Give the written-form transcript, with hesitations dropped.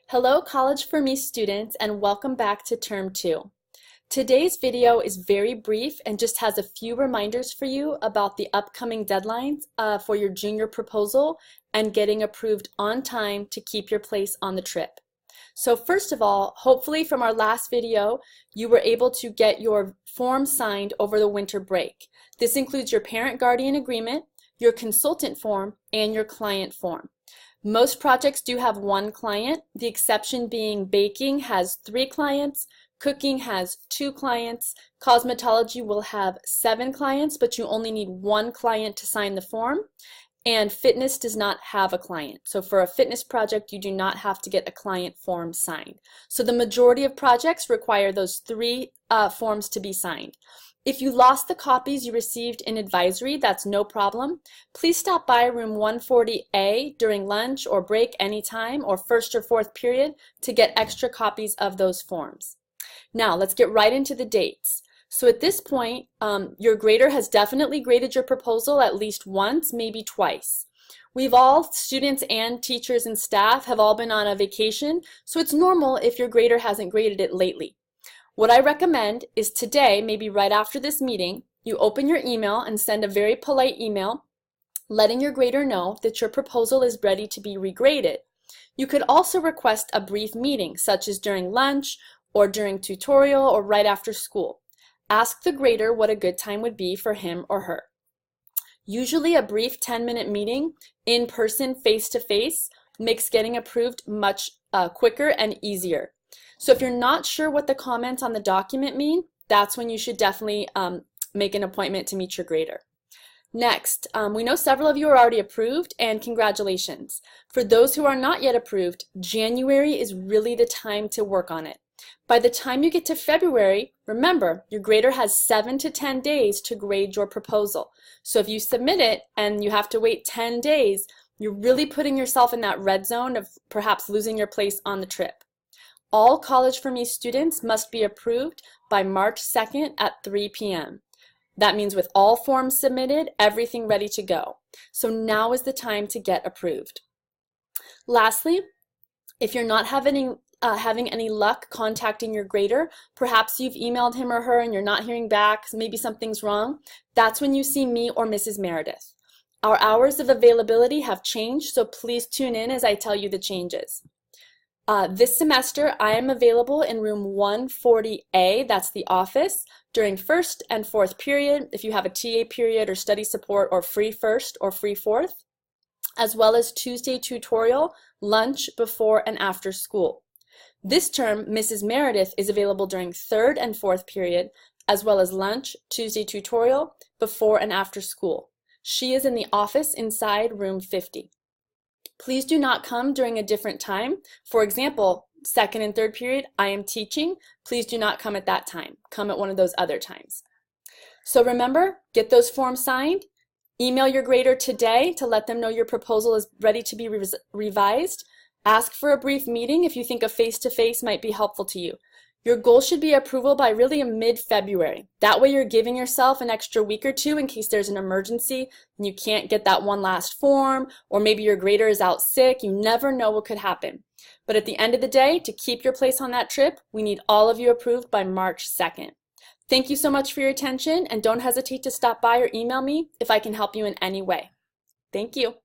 Hello College for Me students, and welcome back to Term 2. Today's video is very brief and just has a few reminders for you about the upcoming deadlines for your junior proposal and getting approved on time to keep your place on the trip. So first of all, hopefully from our last video, you were able to get your form signed over the winter break. This includes your parent-guardian agreement, your consultant form, and your client form. Most projects do have one client, the exception being baking has 3 clients, cooking has 2 clients, cosmetology will have 7 clients, but you only need 1 client to sign the form, and fitness does not have a client. So for a fitness project, you do not have to get a client form signed. So the majority of projects require those 3 forms to be signed. If you lost the copies you received in advisory, that's no problem. Please stop by room 140A during lunch or break anytime or first or fourth period to get extra copies of those forms. Now let's get right into the dates. So at this point, your grader has definitely graded your proposal at least once, maybe twice. We've all, students and teachers and staff, have all been on a vacation, so it's normal if your grader hasn't graded it lately. What I recommend is today, maybe right after this meeting, you open your email and send a very polite email letting your grader know that your proposal is ready to be regraded. You could also request a brief meeting, such as during lunch or during tutorial or right after school. Ask the grader what a good time would be for him or her. Usually a brief 10-minute meeting, in person, face-to-face, makes getting approved much quicker and easier. So if you're not sure what the comments on the document mean, that's when you should definitely make an appointment to meet your grader. Next, we know several of you are already approved, and congratulations. For those who are not yet approved, January is really the time to work on it. By the time you get to February, remember, your grader has 7 to 10 days to grade your proposal. So if you submit it and you have to wait 10 days, you're really putting yourself in that red zone of perhaps losing your place on the trip. All College for Me students must be approved by March 2nd at 3 p.m. That means with all forms submitted, everything ready to go. So now is the time to get approved. Lastly, if you're not having any luck contacting your grader, perhaps you've emailed him or her and you're not hearing back, maybe something's wrong, that's when you see me or Mrs. Meredith. Our hours of availability have changed, so please tune in as I tell you the changes. This semester, I am available in room 140A, that's the office, during first and fourth period, if you have a TA period or study support or free first or free fourth, as well as Tuesday tutorial, lunch, before and after school. This term, Mrs. Meredith is available during third and fourth period, as well as lunch, Tuesday tutorial, before and after school. She is in the office inside room 50. Please do not come during a different time. For example, second and third period, I am teaching. Please do not come at that time. Come at one of those other times. So remember, get those forms signed. Email your grader today to let them know your proposal is ready to be revised. Ask for a brief meeting if you think a face-to-face might be helpful to you. Your goal should be approval by really mid-February. That way you're giving yourself an extra week or two in case there's an emergency and you can't get that one last form, or maybe your grader is out sick. You never know what could happen. But at the end of the day, to keep your place on that trip, we need all of you approved by March 2nd. Thank you so much for your attention, and don't hesitate to stop by or email me if I can help you in any way. Thank you.